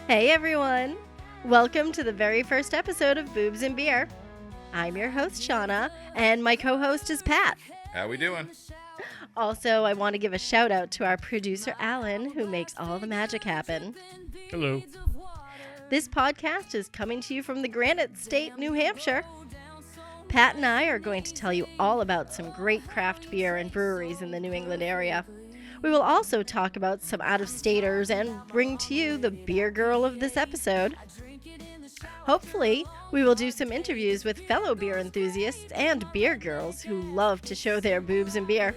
Hey everyone! Welcome to the very first episode of Boobs N Beer. I'm your host, Shauna, and my co-host is Pat. How we doing? Also, I want to give a shout out to our producer, Alan, who makes all the magic happen. Hello. This podcast is coming to you from the Granite State, New Hampshire. Pat and I are going to tell you all about some great craft beer and breweries in the New England area. We will also talk about some out-of-staters and bring to you the beer girl of this episode. Hopefully, we will do some interviews with fellow beer enthusiasts and beer girls who love to show their boobs and beer.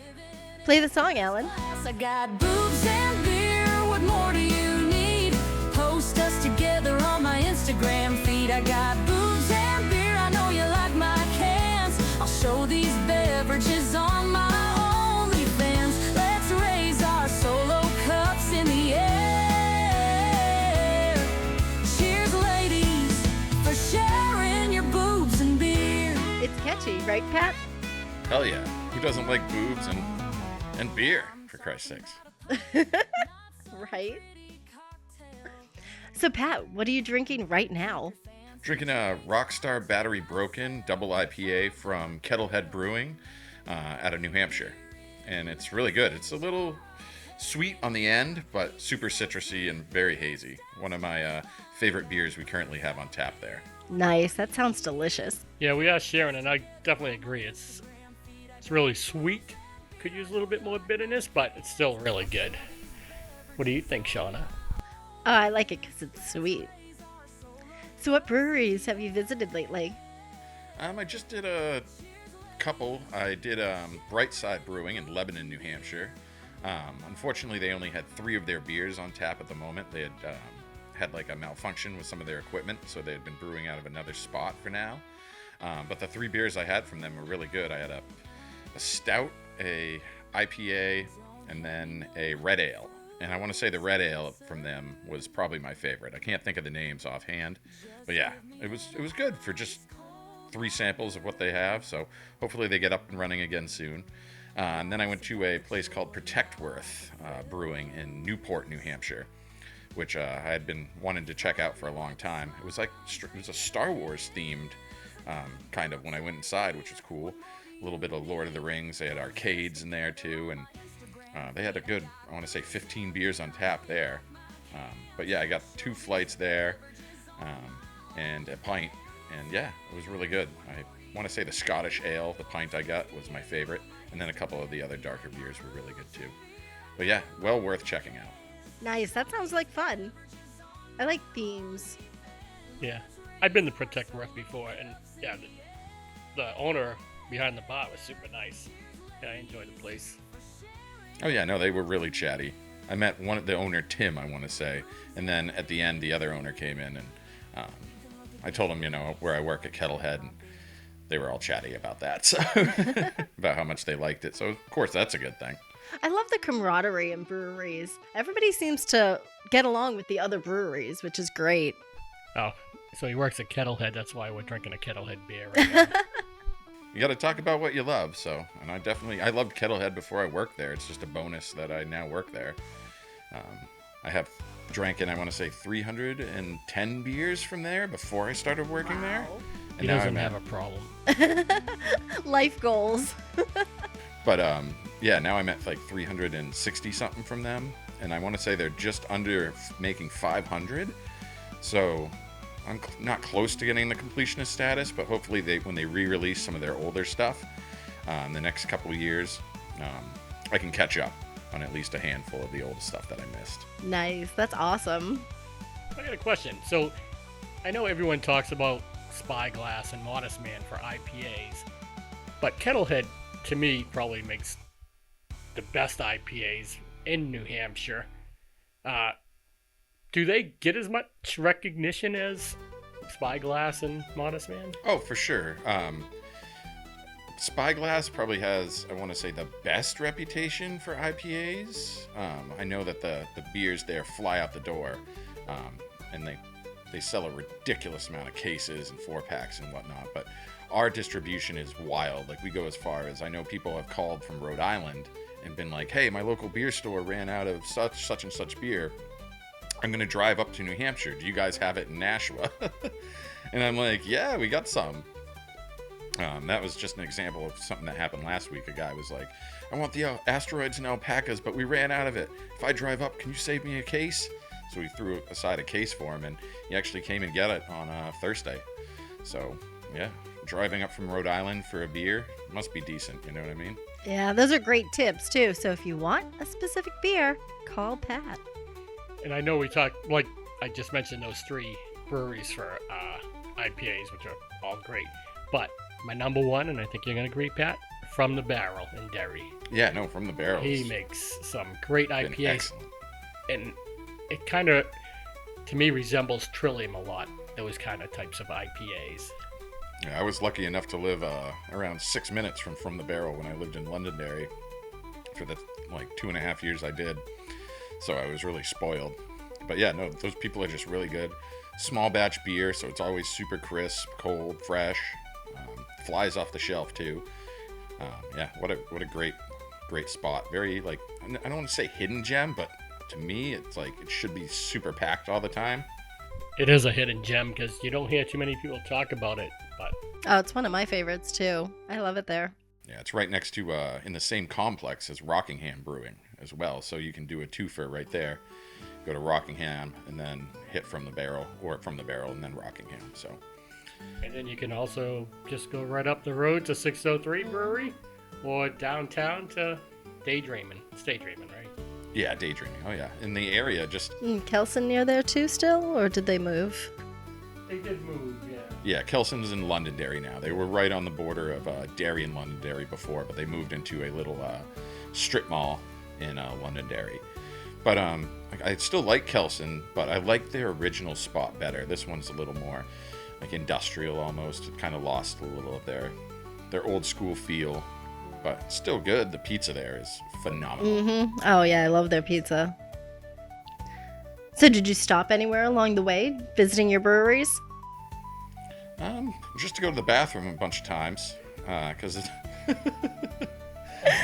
Play the song, Alan. I got boobs and beer, what more do you need? Post us together on my Instagram feed. I got boobs and beer, I know you like my cans. I'll show these beverages on my OnlyFans. Let's raise our solo cups in the air. Cheers, ladies, for sharing your boobs and beer. It's catchy, right, Pat? Hell yeah. Who doesn't like boobs and beer, for Christ's sakes? Right? So, Pat, what are you drinking right now? Drinking a Rockstar Battery Broken double IPA from Kettlehead Brewing out of New Hampshire. And it's really good. It's a little sweet on the end, but super citrusy and very hazy. One of my favorite beers we currently have on tap there. Nice. That sounds delicious. Yeah, we are sharing, and I definitely agree. It's really sweet. Could use a little bit more bitterness, but it's still really good. What do you think, Shauna? Oh, I like it because it's sweet. So what breweries have you visited lately? I just did a couple. I did Brightside Brewing in Lebanon, New Hampshire. Unfortunately, they only had 3 of their beers on tap at the moment. They had like a malfunction with some of their equipment, so they had been brewing out of another spot for now. But the 3 beers I had from them were really good. I had a stout, a IPA, and then a red ale. And I want to say the red ale from them was probably my favorite. I can't think of the names offhand, but yeah, it was good for just 3 samples of what they have. So hopefully they get up and running again soon. And then I went to a place called Protectworth Brewing in Newport, New Hampshire, which I had been wanting to check out for a long time. It was a Star Wars themed kind of when I went inside, which was cool. A little bit of Lord of the Rings. They had arcades in there too, and they had a good, I want to say 15 beers on tap there. But yeah, I got 2 flights there and a pint, and yeah, it was really good. I want to say the Scottish ale, the pint I got, was my favorite, and then a couple of the other darker beers were really good too. But yeah, well worth checking out. Nice. That sounds like fun. I like themes. Yeah, I've been to Protectworth before, and yeah, the owner behind the bar was super nice. Yeah, I enjoyed the place. Oh yeah, no, they were really chatty. I met the owner, Tim, I want to say, and then at the end, the other owner came in, and I told him, where I work at Kettlehead, and they were all chatty about that, so about how much they liked it. So of course, that's a good thing. I love the camaraderie in breweries. Everybody seems to get along with the other breweries, which is great. Oh, so he works at Kettlehead. That's why we're drinking a Kettlehead beer right now. You got to talk about what you love, and I loved Kettlehead before I worked there. It's just a bonus that I now work there. I have drank in, I want to say, 310 beers from there before I started working there. And He doesn't have a problem. Life goals. But yeah, now I'm at like 360 something from them, and I want to say they're just under making 500. So I'm not close to getting the completionist status, but hopefully when they re-release some of their older stuff in the next couple of years, I can catch up on at least a handful of the old stuff that I missed. Nice. That's awesome. I got a question. So I know everyone talks about Spyglass and Modest Man for IPAs, but Kettlehead, to me, probably makes the best IPAs in New Hampshire. Do they get as much recognition as Spyglass and Modest Man? Oh, for sure. Spyglass probably has, I want to say, the best reputation for IPAs. I know that the beers there fly out the door, and they sell a ridiculous amount of cases and 4-packs and whatnot, but our distribution is wild. Like, we go as far as, I know people have called from Rhode Island and been like, hey, my local beer store ran out of such and such beer. I'm going to drive up to New Hampshire. Do you guys have it in Nashua? And I'm like, yeah, we got some. That was just an example of something that happened last week. A guy was like, I want the asteroids and alpacas, but we ran out of it. If I drive up, can you save me a case? So we threw aside a case for him, and he actually came and got it on Thursday. So, yeah, driving up from Rhode Island for a beer must be decent, you know what I mean? Yeah, those are great tips, too. So if you want a specific beer, call Pat. And I know we talked, like I just mentioned, those 3 breweries for IPAs, which are all great. But my number one, and I think you're going to agree, Pat, From the Barrel in Derry. Yeah, no, From the Barrel. He makes some great IPAs. Excellent. And it kind of, to me, resembles Trillium a lot, those kind of types of IPAs. Yeah, I was lucky enough to live around 6 minutes from the Barrel when I lived in Londonderry for the 2.5 years I did. So I was really spoiled. But yeah, no, those people are just really good. Small batch beer, so it's always super crisp, cold, fresh. Flies off the shelf too. Yeah, what a great spot. Very I don't want to say hidden gem, but to me, it's like it should be super packed all the time. It is a hidden gem because you don't hear too many people talk about it. But Oh, it's one of my favorites, too. I love it there. Yeah, it's right next to in the same complex as Rockingham Brewing as well, so you can do a twofer right there. Go to Rockingham and then hit From the Barrel, or From the Barrel and then Rockingham. So. And then you can also just go right up the road to 603 Brewery or downtown to Daydreamin', right? Yeah, Daydreaming. Oh yeah, in the area, just Kelson near there, too, still? Or did they move? They did move, yeah. yeah. Kelson's in Londonderry now. They were right on the border of Derry and Londonderry before, but they moved into a little strip mall in Londonderry. But I still like Kelson, but I like their original spot better. This one's a little more industrial almost. It kind of lost a little of their old school feel, but still good. The pizza there is phenomenal. Oh, yeah, I love their pizza. So did you stop anywhere along the way visiting your breweries? Just to go to the bathroom a bunch of times, because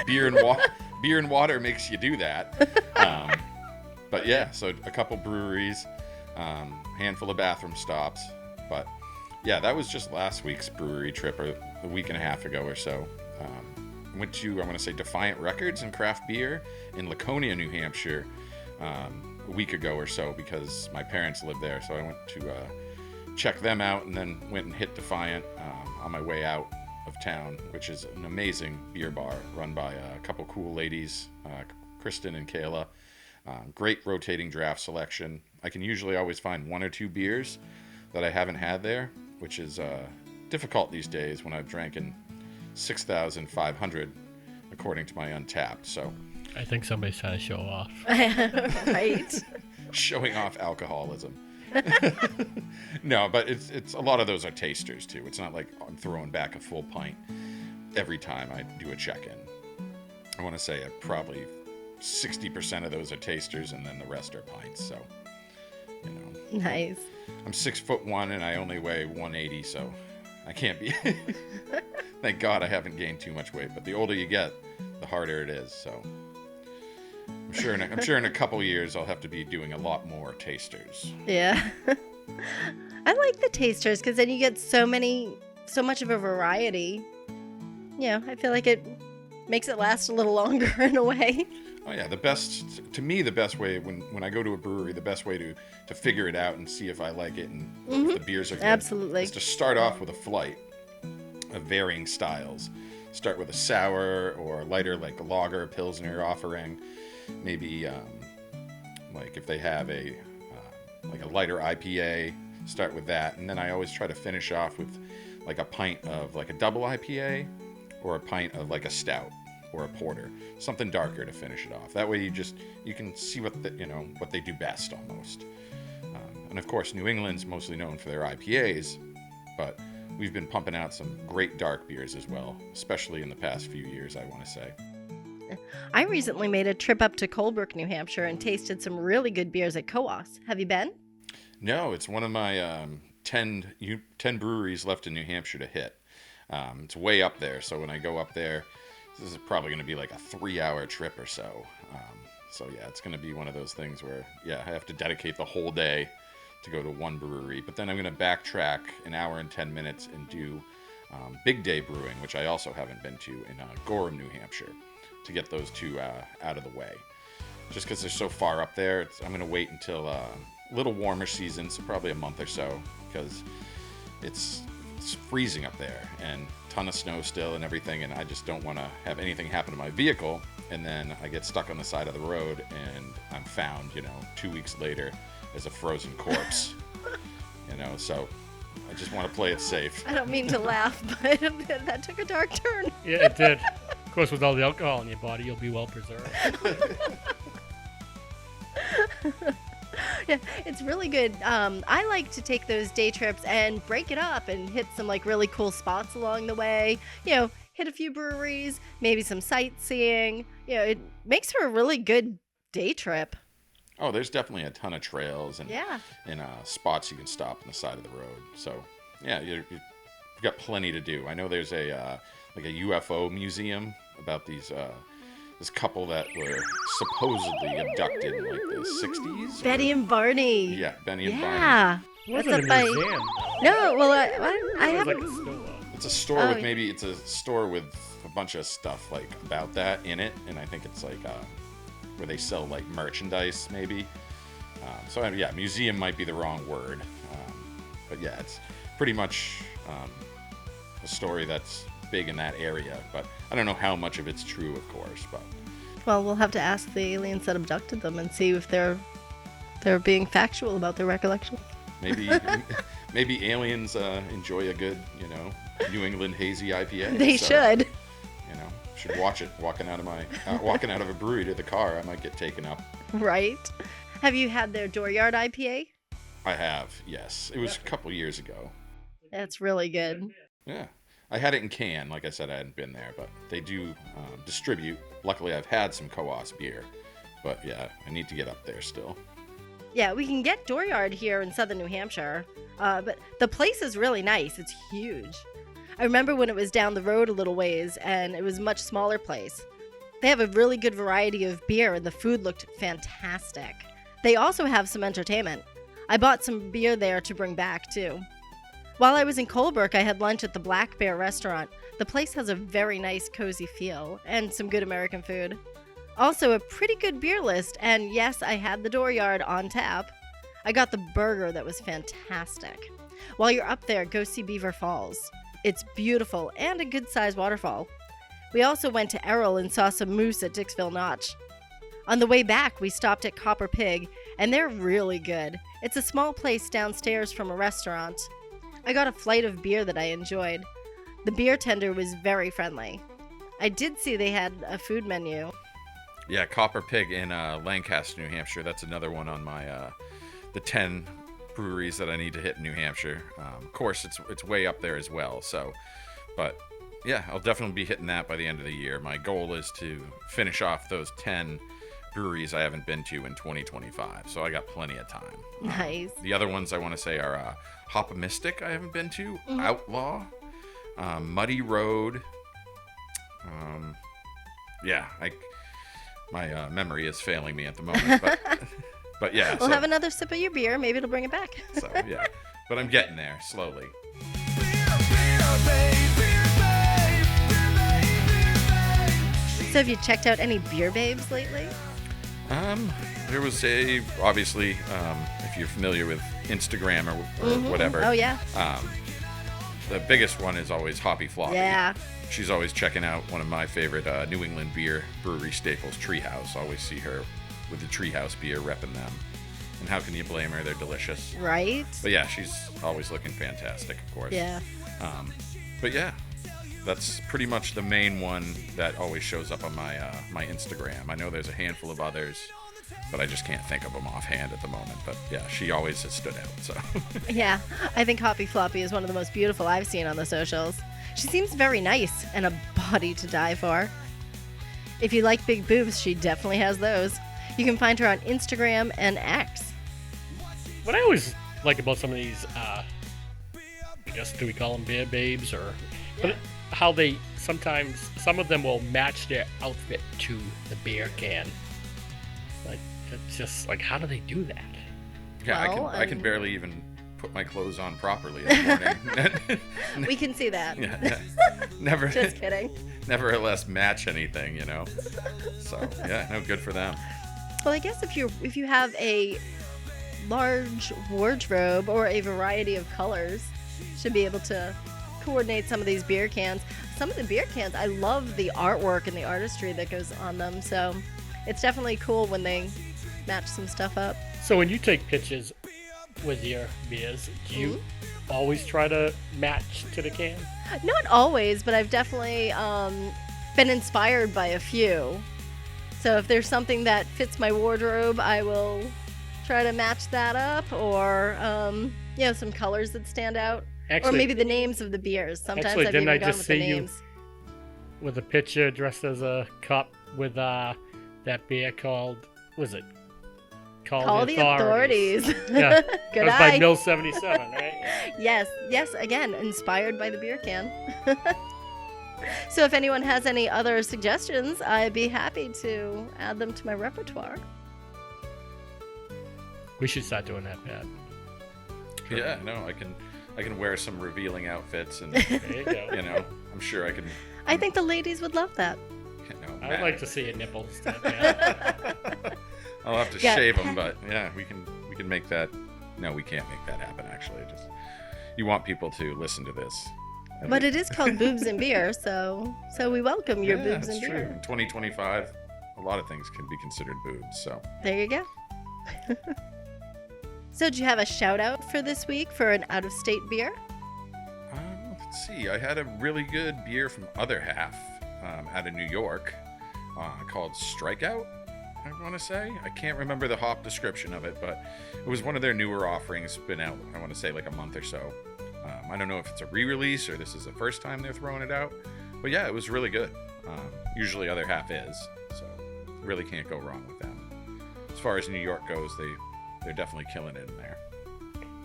beer and water makes you do that. But yeah, so a couple breweries, handful of bathroom stops. But yeah, that was just last week's brewery trip, or a week and a half ago or so. Went to, I want to say, Defiant Records and Craft Beer in Laconia, New Hampshire, a week ago or so, because my parents live there. So I went to check them out, and then went and hit Defiant on my way out of town, which is an amazing beer bar run by a couple cool ladies, Kristen and Kayla. Great rotating draft selection. I can usually always find 1 or 2 beers that I haven't had there, which is difficult these days when I've drank in 6,500 according to my Untapped. So I think somebody's trying to show off. Right. showing off alcoholism. No, but it's a lot of those are tasters too. It's not like I'm throwing back a full pint every time I do a check-in. I want to say probably 60% of those are tasters, and then the rest are pints. So, Nice. I'm 6'1" and I only weigh 180, so I can't be. Thank God I haven't gained too much weight. But the older you get, the harder it is. So I'm sure in a couple years I'll have to be doing a lot more tasters. Yeah. I like the tasters because then you get so much of a variety. Yeah, I feel like it makes it last a little longer in a way. Oh yeah, the best way when I go to a brewery, the best way to figure it out and see if I like it and if the beers are good, Absolutely. is to start off with a flight of varying styles. Start with a sour or lighter, like a lager, pilsner offering. Maybe like if they have a lighter IPA, start with that, and then I always try to finish off with like a pint of like a double IPA or a pint of like a stout or a porter, something darker to finish it off. That way you can see what they do best almost. And of course, New England's mostly known for their IPAs, but we've been pumping out some great dark beers as well, especially in the past few years, I want to say. I recently made a trip up to Colebrook, New Hampshire, and tasted some really good beers at Coos. Have you been? No, it's one of my 10 breweries left in New Hampshire to hit. It's way up there, so when I go up there, this is probably going to be like a 3-hour trip or so. So yeah, it's going to be one of those things where, yeah, I have to dedicate the whole day to go to one brewery. But then I'm going to backtrack an hour and 10 minutes and do Big Day Brewing, which I also haven't been to, in Gorham, New Hampshire, to get those two out of the way. Just because they're so far up there, I'm going to wait until a little warmer season, so probably a month or so, because it's freezing up there and ton of snow still and everything, and I just don't want to have anything happen to my vehicle, and then I get stuck on the side of the road and I'm found, 2 weeks later as a frozen corpse. So I just want to play it safe. I don't mean to laugh, but that took a dark turn. Yeah, it did. Of course, with all the alcohol in your body, you'll be well preserved. Yeah, it's really good. I like to take those day trips and break it up and hit some like really cool spots along the way. Hit a few breweries, maybe some sightseeing. It makes for a really good day trip. Oh, there's definitely a ton of trails and spots you can stop on the side of the road. So yeah, you've got plenty to do. I know there's a UFO museum about these. This couple that were supposedly abducted in like the 60s. Betty and Barney. Yeah, Benny and Barney. Yeah. It wasn't a museum. No, well, I It was haven't. like a store. It's a store with it's a store with a bunch of stuff like about that in it, and I think it's like where they sell like merchandise maybe. So yeah, museum might be the wrong word, but yeah, it's pretty much a story that's big in that area, but I don't know how much of it's true, of course. But Well, we'll have to ask the aliens that abducted them and see if they're being factual about their recollection. maybe aliens enjoy a good, New England hazy IPA. They should. Should watch it walking out of a brewery to the car. I might get taken up. Right. Have you had their Dooryard IPA? I have, yes. It was a couple years ago. That's really good. Yeah. I had it in can. Like I said, I hadn't been there, but they do distribute. Luckily, I've had some Co-os beer, but yeah, I need to get up there still. Yeah, we can get Dooryard here in southern New Hampshire, but the place is really nice. It's huge. I remember when it was down the road a little ways, and it was a much smaller place. They have a really good variety of beer, and the food looked fantastic. They also have some entertainment. I bought some beer there to bring back, too. While I was in Colebrook, I had lunch at the Black Bear restaurant. The place has a very nice, cozy feel, and some good American food. Also, a pretty good beer list, and yes, I had the Dooryard on tap. I got the burger that was fantastic. While you're up there, go see Beaver Falls. It's beautiful and a good-sized waterfall. We also went to Errol and saw some moose at Dixville Notch. On the way back, we stopped at Copper Pig, and they're really good. It's a small place downstairs from a restaurant. I got a flight of beer that I enjoyed. The beer tender was very friendly. I did see they had a food menu. Yeah, Copper Pig in Lancaster, New Hampshire. That's another one on my the 10 breweries that I need to hit in New Hampshire. Of course, it's way up there as well. So, but yeah, I'll definitely be hitting that by the end of the year. My goal is to finish off those 10 breweries I haven't been to in 2025. So I got plenty of time. Nice. The other ones I want to say are Hopomistic I haven't been to, Outlaw, Muddy Road. My memory is failing me at the moment, but yeah. We'll have another sip of your beer. Maybe it'll bring it back. So yeah, but I'm getting there slowly. So have you checked out any beer babes lately? There was obviously, if you're familiar with Instagram or whatever. Oh, yeah. The biggest one is always Hoppy Floppy. Yeah. She's always checking out one of my favorite New England beer brewery staples, Treehouse. Always see her with the Treehouse beer, repping them. And how can you blame her? They're delicious. Right? But yeah, she's always looking fantastic, of course. Yeah. But yeah, that's pretty much the main one that always shows up on my my Instagram. I know there's a handful of others, but I just can't think of them offhand at the moment. But yeah, she always has stood out. So Yeah, I think Hoppy Floppy is one of the most beautiful I've seen on the socials. She seems very nice and a body to die for. If you like big boobs, she definitely has those. You can find her on Instagram and X. What I always like about some of these, I guess, do we call them beer babes, or but how they sometimes, some of them will match their outfit to the beer can. It's just like, how do they do that? Yeah, Well, I can barely even put my clothes on properly in the morning. We can see that. Yeah, never. Just kidding. Nevertheless, match anything, you know. So yeah, no, good for them. Well, I guess if you have a large wardrobe or a variety of colors, should be able to coordinate some of these beer cans. Some of the beer cans, I love the artwork and the artistry that goes on them. So it's definitely cool when they match some stuff up. So when you take pictures with your beers, do you always try to match to the can? Not always, but I've definitely been inspired by a few. So if there's something that fits my wardrobe, I will try to match that up, or some colors that stand out, Actually, or maybe the names of the beers. Sometimes actually, I've didn't even I gone just with the see you names. with a picture dressed as a cup with that beer called, was it? Call the authorities. Yeah, Good that was by eye. Mill 77, right? Yes, again, inspired by the beer can. So if anyone has any other suggestions, I'd be happy to add them to my repertoire. We should start doing that, Pat. Yeah, no, I can wear some revealing outfits, and There you go. you know, I'm sure I can. I think the ladies would love that. You know, I would like to see your nipples. Pat. I'll have to Yeah. shave them, but yeah, we can make that. No, we can't make that happen. Actually, just you want people to listen to this. But it is called Boobs and Beer, so we welcome your boobs that's and true. beer. In 2025, a lot of things can be considered boobs. So There you go. So do you have a shout out for this week for an out of state beer? let's see. I had a really good beer from Other Half out of New York called Strikeout. I want to say. I can't remember the hop description of it, but it was one of their newer offerings. Been out, I want to say, like a month or so. I don't know if it's a re-release or this is the first time they're throwing it out, but yeah, it was really good. Usually Other Half is, so really can't go wrong with them. As far as New York goes, they're definitely killing it in there.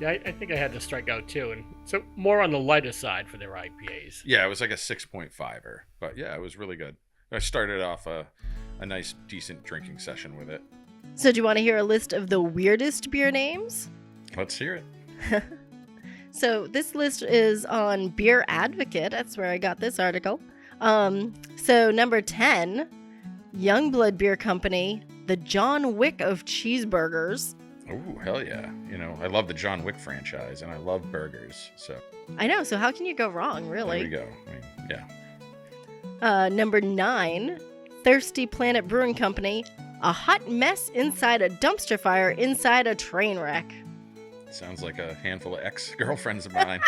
Yeah, I think I had to strike out too, and so more on the lighter side for their IPAs. Yeah, it was like a 6.5er, but yeah, it was really good. I started off a nice, decent drinking session with it. So do you want to hear a list of the weirdest beer names? Let's hear it. So this list is on Beer Advocate. That's where I got this article. So number 10, Youngblood Beer Company, the John Wick of cheeseburgers. Oh, hell yeah. You know, I love the John Wick franchise, and I love burgers, so I know, so how can you go wrong, there really? we go. I mean, yeah. Number 9, Thirsty Planet Brewing Company, a hot mess inside a dumpster fire inside a train wreck. Sounds like a handful of ex-girlfriends of mine.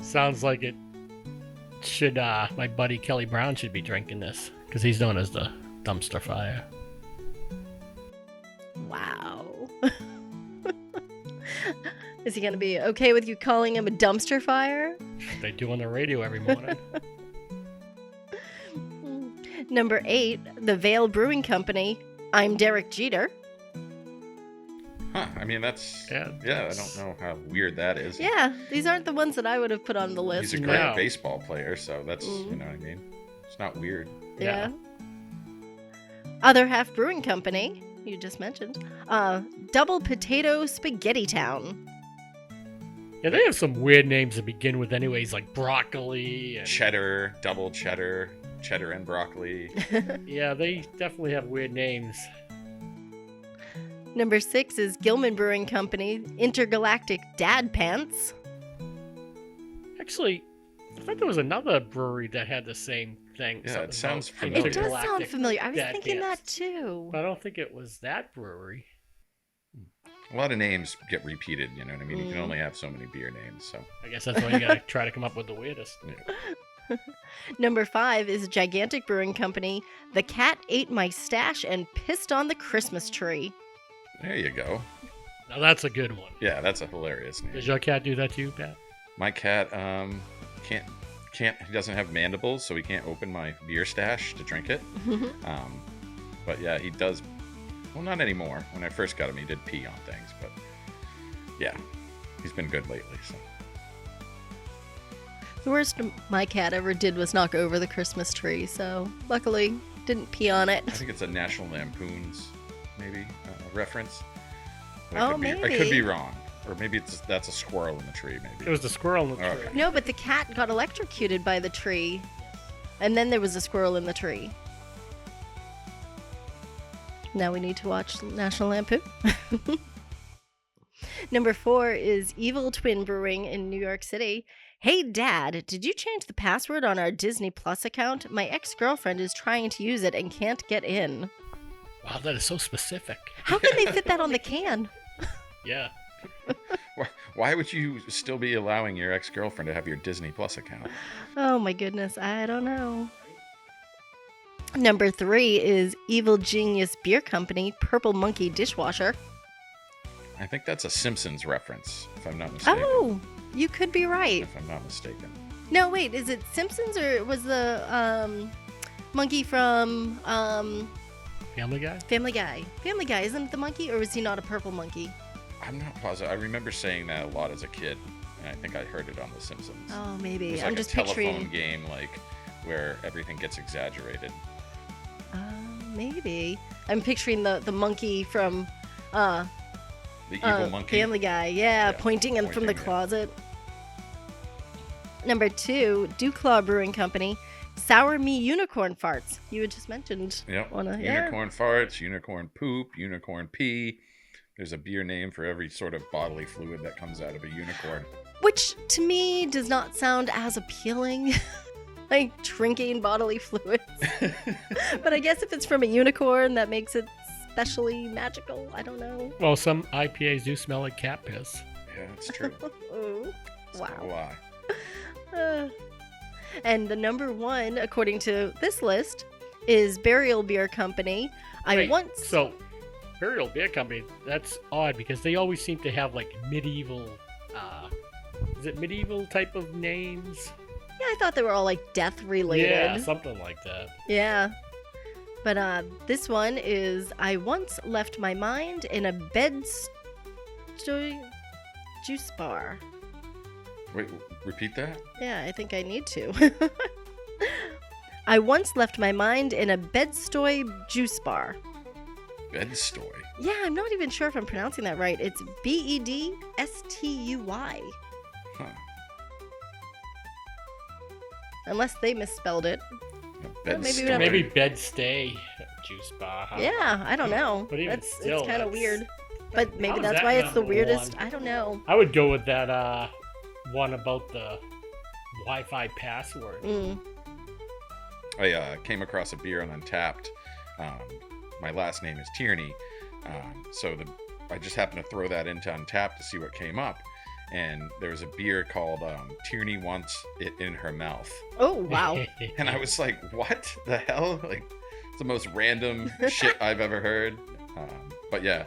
Sounds like it should. My buddy Kelly Brown should be drinking this because he's known as the dumpster fire. Wow. Is he going to be okay with you calling him a dumpster fire? They do on the radio every morning. Number 8, the Vale Brewing Company, I'm Derek Jeter. Huh, I mean, that's... Yeah, I don't know how weird that is. Yeah, these aren't the ones that I would have put on the list. He's a great No. baseball player, so that's, you know what I mean? It's not weird. Yeah. Other Half Brewing Company, you just mentioned. Double Potato Spaghetti Town. Yeah, they have some weird names to begin with, anyways, like broccoli. And, Cheddar, double cheddar, cheddar and broccoli. yeah, they definitely have weird names. Number 6 is Gilman Brewing Company, Intergalactic Dad Pants. Actually, I thought there was another brewery that had the same thing. Yeah, something it sounds about familiar. It does sound intergalactic familiar. I was dad thinking pants. that too. But I don't think it was that brewery. A lot of names get repeated, you know what I mean? You can only have so many beer names, so... I guess that's why you gotta try to come up with the weirdest. Yeah. Number 5 is Gigantic Brewing Company, The Cat Ate My Stash and Pissed on the Christmas Tree. There you go. Now that's a good one. Yeah, that's a hilarious name. Does your cat do that to you, Pat? My cat can't he doesn't have mandibles, so he can't open my beer stash to drink it. But yeah, he does. Well, not anymore. When I first got him, he did pee on things, but yeah, he's been good lately. So The worst my cat ever did was knock over the Christmas tree, so luckily didn't pee on it. I think it's a National Lampoon's maybe reference. But Oh, I could maybe. be wrong, or maybe that's a squirrel in the tree. It Maybe. was the squirrel in the tree. Okay. No, but the cat got electrocuted by the tree. And then there was a squirrel in the tree. Now we need to watch National Lampoon. Number 4 is Evil Twin Brewing in New York City. Hey, Dad, did you change the password on our Disney Plus account? My ex-girlfriend is trying to use it and can't get in. Wow, that is so specific. How can they fit that on the can? Yeah. Why would you still be allowing your ex-girlfriend to have your Disney Plus account? Oh my goodness, I don't know. Number 3 is Evil Genius Beer Company Purple Monkey Dishwasher. I think that's a Simpsons reference, if I'm not mistaken. Oh, you could be right. If I'm not mistaken. No, wait, is it Simpsons or was the monkey from Family Guy? Family Guy? Family Guy, isn't it the monkey, or was he not a purple monkey? I'm not positive. I remember saying that a lot as a kid, and I think I heard it on The Simpsons. Oh, It maybe. was I'm like just a telephone picturing. game, like where everything gets exaggerated. Maybe. I'm picturing the monkey from The evil monkey. Family Guy. Yeah, Yeah, pointing in from the pointing, yeah. closet. Number 2, Dewclaw Brewing Company Sour Me Unicorn Farts. You had just mentioned. Yep. Yeah. Unicorn farts, unicorn poop, unicorn pee. There's a beer name for every sort of bodily fluid that comes out of a unicorn. Which to me does not sound as appealing. Like drinking bodily fluids. But I guess if it's from a unicorn, that makes it especially magical. I don't know. Well, some IPAs do smell like cat piss. Yeah, that's true. Oh, It's not a wow. lie. And the number 1, according to this list, is Burial Beer Company. Wait, So, Burial Beer Company, that's odd because they always seem to have like medieval, is it medieval type of names? Yeah, I thought they were all like death related. Yeah, something like that. Yeah. But this one is I once left my mind in a juice bar. Wait, repeat that? Yeah, I think I need to. I once left my mind in a Bedstoy juice bar. Bedstoy. Yeah, I'm not even sure if I'm pronouncing that right. It's Bedstuy. Huh. Unless they misspelled it. Bedstoy. maybe we don't- Maybe Bed Stay Juice Bar. Huh? Yeah, I don't know. But even It's still, kind of that's- weird. But maybe How's that's that why it's the number weirdest. one? I don't know. I would go with that one about the Wi-Fi password. I came across a beer on Untapped. My last name is Tierney, so I just happened to throw that into Untapped to see what came up, and there was a beer called Tierney Wants It in Her Mouth, Oh, wow. and I was like, "What the hell?" Like, it's the most random shit I've ever heard. But yeah,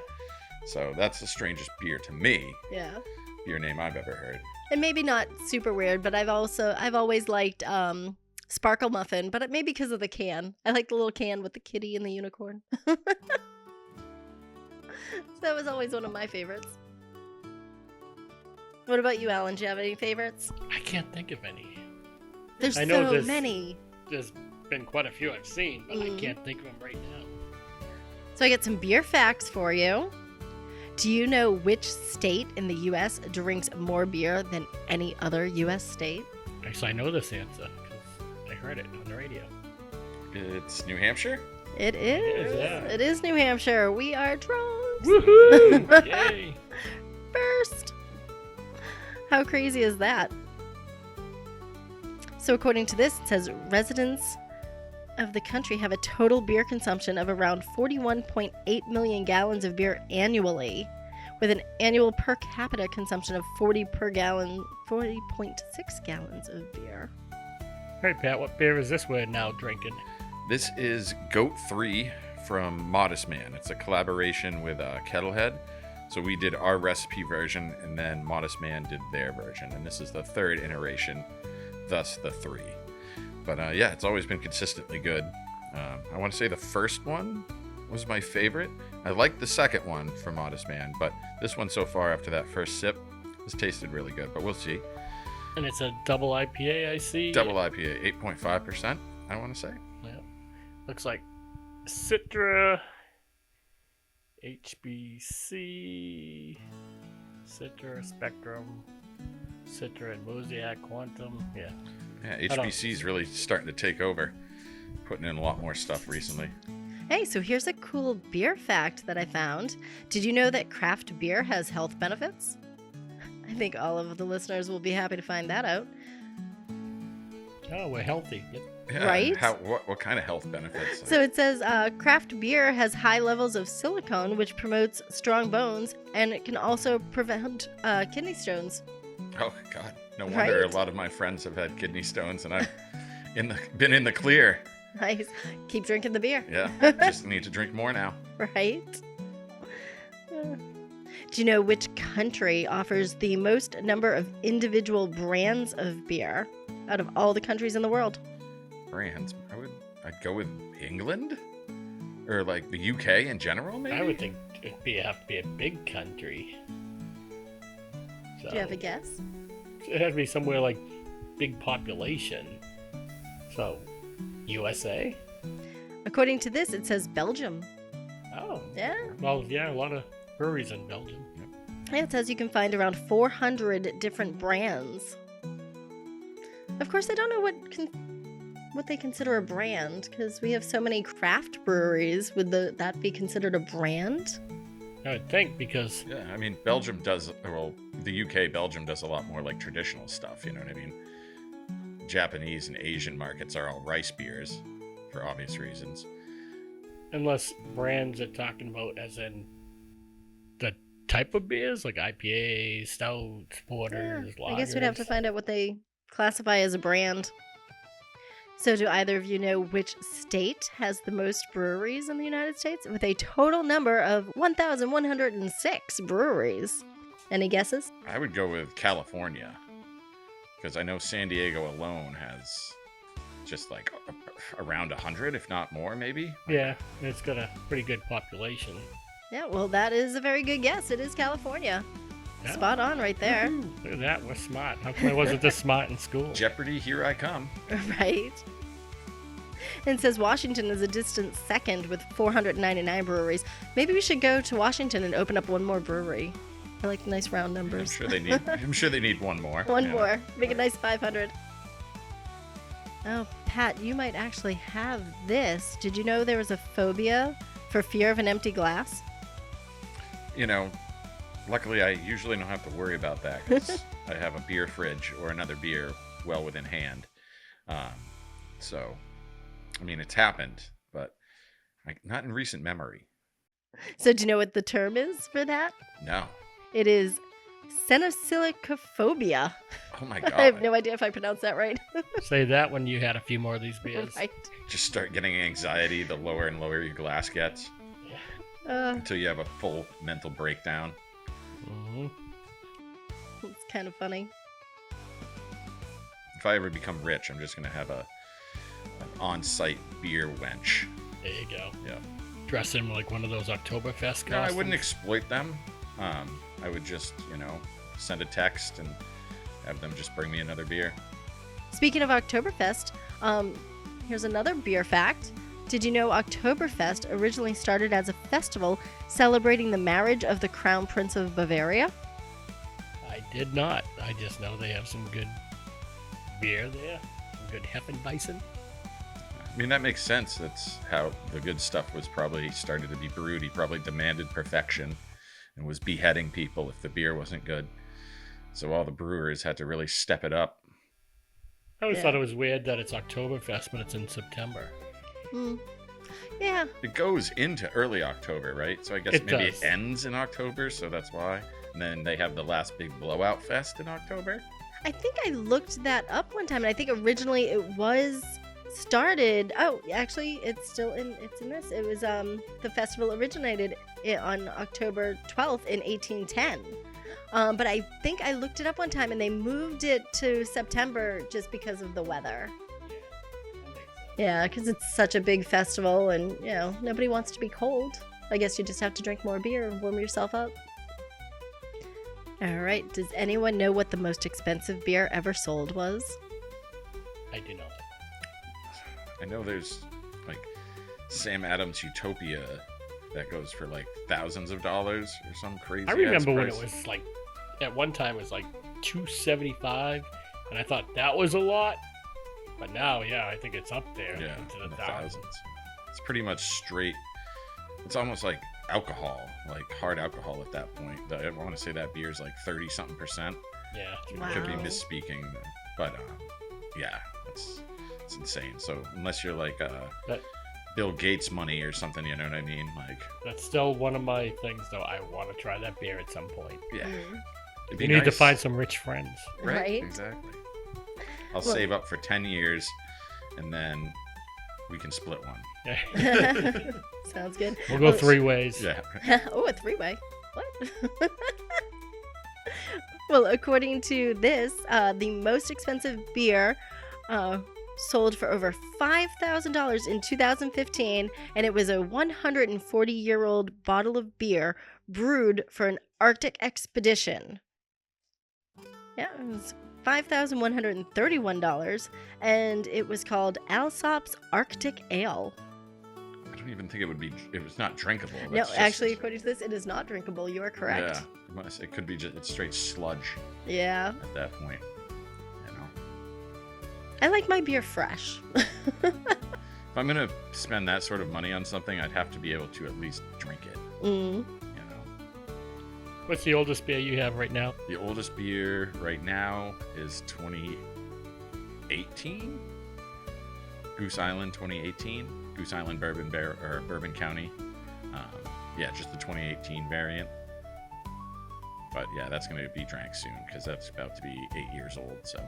so that's the strangest beer to me. Yeah. Beer name I've ever heard. And maybe not super weird, but I've always liked Sparkle Muffin, but maybe because of the can. I like the little can with the kitty and the unicorn. So that was always one of my favorites. What about you, Alan? Do you have any favorites? I can't think of any. There's I know so this- many. There's been quite a few I've seen, but I Mhm. can't think of them right now. So I got some beer facts for you. Do you know which state in the U.S. drinks more beer than any other U.S. state? Actually, I know this answer because I heard it on the radio. It's New Hampshire. It is. yeah. It is New Hampshire. We are drunks. Woohoo! Yay! First. How crazy is that? So according to this, it says residents of the country have a total beer consumption of around 41.8 million gallons of beer annually, with an annual per capita consumption of 40.6 gallons of beer. Hey, Pat, what beer is this we're now drinking? This is Goat 3 from Modest Man. It's a collaboration with Kettlehead. So we did our recipe version, and then Modest Man did their version. And this is the third iteration, thus the 3. But yeah, it's always been consistently good. I want to say the first one was my favorite. I liked the second one from Modest Man, but this one so far after that first sip has tasted really good. But we'll see. And it's a double IPA, I see. Double IPA, 8.5%, I want to say. Yeah. Looks like Citra HBC, Citra, Spectrum, Citra and Mosaic, Quantum. Yeah. Yeah, HBC's really starting to take over, putting in a lot more stuff recently. Hey, so here's a cool beer fact that I found. Did you know that craft beer has health benefits? I think all of the listeners will be happy to find that out. Oh, we're healthy. Yep. Yeah, Right? What kind of health benefits? So it says craft beer has high levels of silicone, which promotes strong bones, and it can also prevent kidney stones. Oh God, no wonder Right? a lot of my friends have had kidney stones, and I've been in the clear. Nice. Keep drinking the beer. Yeah, just need to drink more now. Right? Do you know which country offers the most number of individual brands of beer out of all the countries in the world? Brands. I'd go with England, or like the UK in general, maybe. I would think it'd have to be a big country. So, Do you have a guess? It had to be somewhere like big population. So, USA? According to this, it says Belgium. Oh. Yeah. Well, yeah, a lot of breweries in Belgium. Yeah, it says you can find around 400 different brands. Of course, I don't know what they consider a brand, because we have so many craft breweries. Would that be considered a brand? I would think, because Yeah, I mean, Belgium does, well, the UK, Belgium does a lot more like traditional stuff, you know what I mean? Japanese and Asian markets are all rice beers, for obvious reasons. unless brands are talking about as in the type of beers, like IPAs, stouts, porters, I guess we'd have to lagers. find out what they classify as a brand. So do either of you know which state has the most breweries in the United States, with a total number of 1,106 breweries? Any guesses? I would go with California, because I know San Diego alone has just like around 100, if not more, maybe. Yeah, it's got a pretty good population. Yeah, well, that is a very good guess. It is California. Yeah. Spot on right there. Woohoo, look at that, we're smart. How come I wasn't this smart in school? Jeopardy, here I come. Right? And it says Washington is a distant second with 499 breweries. Maybe we should go to Washington and open up one more brewery. I like the nice round I'm numbers. sure they need one more. One Yeah. more. Make a nice 500. Oh, Pat, you might actually have this. Did you know there was a phobia for fear of an empty glass? You know, luckily I usually don't have to worry about that, because I have a beer fridge or another beer well within hand. So, I mean, it's happened, but not in recent memory. So do you know what the term is for that? No. It is senosilicophobia. Oh my God. I have no idea if I pronounced that right. Say that when you had a few more of these beers. Right. Just start getting anxiety the lower and lower your glass gets, until you have a full mental breakdown. Hmm. It's kind of funny. If I ever become rich, I'm just going to have an on-site beer wench. There you go. Yeah. Dress in like one of those Oktoberfest costumes. No, I wouldn't exploit them. I would just, send a text and have them just bring me another beer. Speaking of Oktoberfest, here's another beer fact. Did you know Oktoberfest originally started as a festival celebrating the marriage of the Crown Prince of Bavaria? I did not. I just know they have some good beer there. Some good Hefeweizen. I mean, that makes sense. That's how the good stuff was probably started to be brewed. He probably demanded perfection and was beheading people if the beer wasn't good. So all the brewers had to really step it up. I always Yeah. thought it was weird that it's Oktoberfest, but it's in September. Yeah. It goes into early October, right? So I guess It maybe does. it ends in October, so that's why. And then they have the last big blowout fest in October. I think I looked that up one time, and I think originally it was started. Oh, actually, it's in this. It was the festival originated on October 12th in 1810. But I think I looked it up one time, and they moved it to September just because of the weather. Yeah, because it's such a big festival, and nobody wants to be cold. I guess you just have to drink more beer and warm yourself up. All right. Does anyone know what the most expensive beer ever sold was? I do not. I know there's like Sam Adams Utopia that goes for like thousands of dollars or some crazy. I remember when price. it was like, at one time it was like $275, and I thought that was a lot. But now, yeah, I think it's up there Yeah, into in the the thousands. It's pretty much straight. It's almost like alcohol, like hard alcohol at that point. I want to say that beer is like 30-something%. Yeah. Wow. I could be misspeaking, but yeah, it's insane. So unless you're like But Bill Gates money or something, you know what I mean? Like, that's still one of my things, though. I want to try that beer at some point. yeah, Mm. it'd be You need to nice. find some rich friends. Right? Exactly. I'll Well- save up for 10 years, and then we can split one. Yeah. Sounds good. We'll go 3 ways. Yeah. Oh, a 3-way. What? Well, according to this, the most expensive beer sold for over $5,000 in 2015, and it was a 140-year-old bottle of beer brewed for an Arctic expedition. Yeah, it was $5,131, and it was called Alsop's Arctic Ale. I don't even think it would be. It was not drinkable. No, That's just- actually, according to this, it is not drinkable. You are correct. Yeah, it could be just it's straight sludge Yeah. at that point. You know, I like my beer fresh. if I'm gonna spend that sort of money on something, I'd have to be able to at least drink it. Mm. You know, What's the oldest beer you have right now? the oldest beer right now is 2018. Goose Island 2018. Goose Island Bourbon Bear or Bourbon County. Yeah, just the 2018 variant. But yeah, that's going to be drank soon because that's about to be 8 years old. So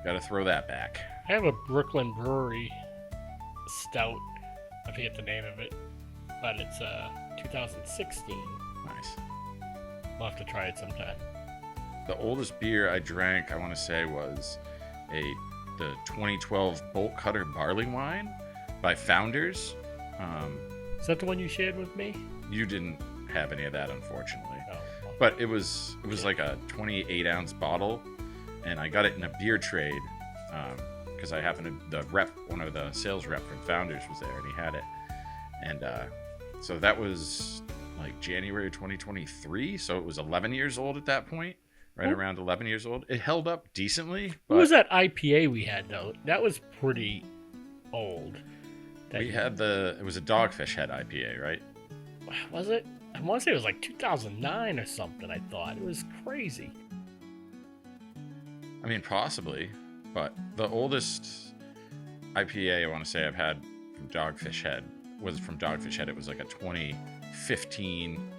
got to throw that back. I have a Brooklyn Brewery stout. I forget the name of it, but it's 2016. Nice. We'll have to try it sometime. The oldest beer I drank, I want to say, was the 2012 Bolt Cutter Barley Wine by Founders. Is that the one you shared with me? You didn't have any of that, unfortunately. Oh, well, But it was like a 28-ounce bottle, and I got it in a beer trade because I happened to one of the sales rep from Founders was there, and he had it, and so that was like January 2023, so it was 11 years old at that point, right around 11 years old. It held up decently. what was that IPA we had though? That was pretty old. We had it was a Dogfish Head IPA, right? Was it? I want to say it was like 2009 or something. I thought it was crazy. I mean, possibly, but the oldest IPA I want to say I've had from Dogfish Head was from Dogfish Head. It was like a 2015,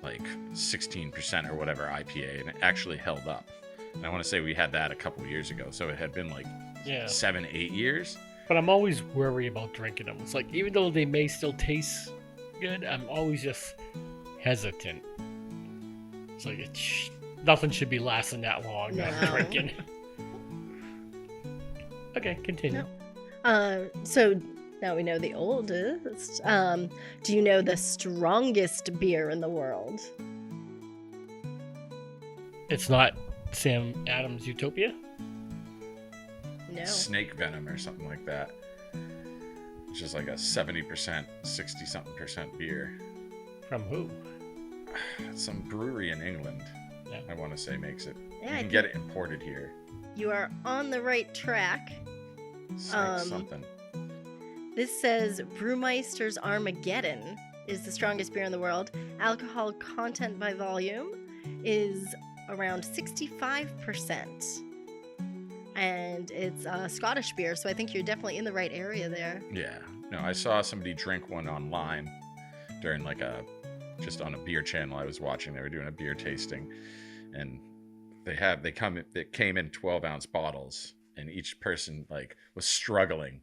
like 16% or whatever IPA, and it actually held up. And I want to say we had that a couple years ago, so it had been like Yeah. 7-8 years. But I'm always worried about drinking them. It's like, even though they may still taste good, I'm always just hesitant. It's like, nothing should be lasting that long that I'm No. drinking. Okay, continue. So now we know the oldest. Do you know the strongest beer in the world? It's not Sam Adams' Utopia? No. Snake venom or something like that. It's just like a 70%, 60-something% beer. From who? Some brewery in England, Yeah. I want to say, makes it. Yeah, You I can get it imported here. You are on the right track. Snake something. This says Brewmeister's Armageddon is the strongest beer in the world. Alcohol content by volume is around 65%. And it's a Scottish beer, so I think you're definitely in the right area there. Yeah. No, I saw somebody drink one online during like just on a beer channel I was watching. They were doing a beer tasting, and they came in 12-ounce bottles, and each person like was struggling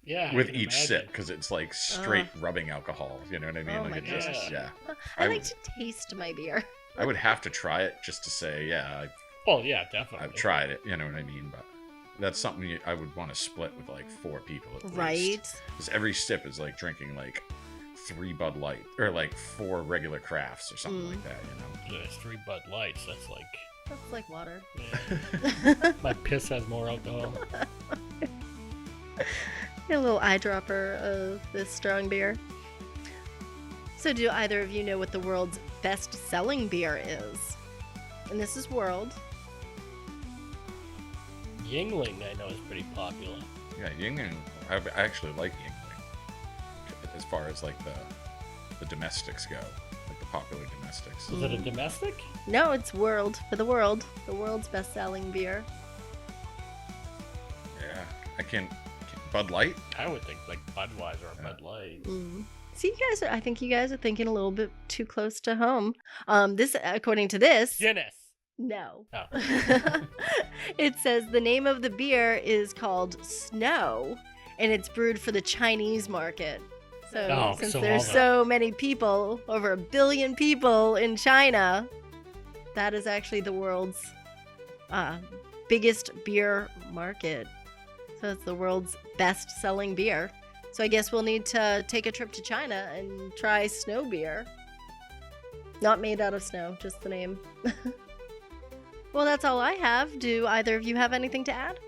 Yeah. I with can each imagine. sip because it's like straight rubbing alcohol. You know what I mean? Oh like my it just gosh. yeah. I I like would- to taste my beer. I would have to try it just to say yeah, Well, yeah, definitely. I've tried it. You know what I mean? But that's something I would want to split with like 4 people at least. Right? Because every sip is like drinking like 3 Bud Light or like 4 regular crafts or something like that, you know? There's 3 Bud Lights. That's like, That's like water. yeah. My piss has more alcohol. A little eyedropper of this strong beer. So do either of you know what the world's best-selling beer is? And this is world. Yingling, I know, is pretty popular. Yeah, Yingling. I actually like Yingling. As far as like the domestics go, like the popular domestics. Is it a domestic? No, it's world. For the world. The world's best-selling beer. Yeah, I can't. Bud Light? I would think like Budweiser or Bud Light. See, I think you guys are thinking a little bit too close to home. This, according to this, Guinness. no. Oh. It says the name of the beer is called Snow, and it's brewed for the Chinese market. So since there's so many people, over 1 billion people in China, that is actually the world's biggest beer market. So it's the world's best-selling beer. So I guess we'll need to take a trip to China and try snow beer. Not made out of snow, just the name. Well, that's all I have. Do either of you have anything to add?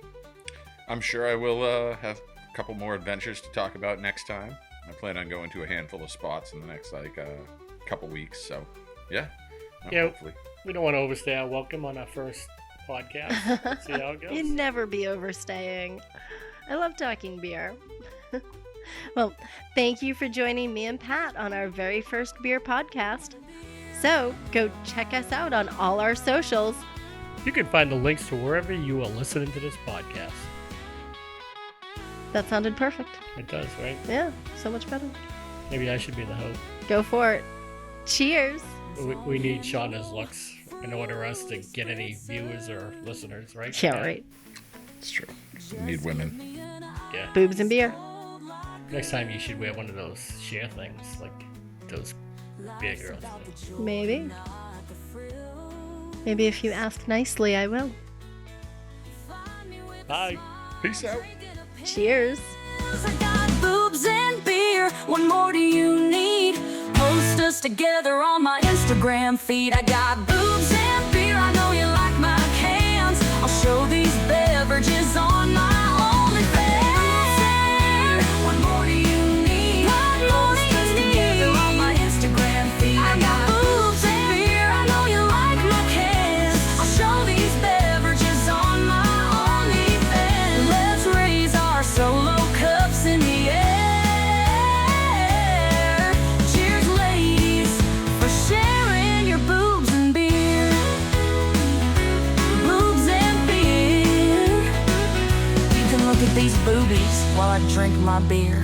I'm sure I will have a couple more adventures to talk about next time. I plan on going to a handful of spots in the next couple weeks. So yeah, hopefully. We don't want to overstay our welcome on our first podcast. Let's see how it goes. You'd never be overstaying. I love talking beer. Well, thank you for joining me and Pat on our very first beer podcast. So go check us out on all our socials. You can find the links to wherever you are listening to this podcast. That sounded perfect. It does, right? Yeah, so much better. Maybe I should be the host. Go for it. Cheers. We need Shauna's looks in order for us to get any viewers or listeners, right? Yeah, right. It's true. We need women. Yeah. Boobs and beer. Next time you should wear one of those share things, like those beer girls. Maybe. Maybe if you ask nicely, I will. Bye. Peace out. Cheers. I got boobs and beer. What more do you need? Post us together on my Instagram feed. I got boobs and beer. I know you like my cans. I'll show these beverages on my OnlyFans. What more do you need? Post us together on my Instagram feed. I got boobs and beer. I know you like my cans. I'll show these beverages on my OnlyFans. Let's raise our solo cups in the air. Cheers, ladies, for sharing your boobs and beer. Boobs and beer. You can look at these boobies while I drink my beer.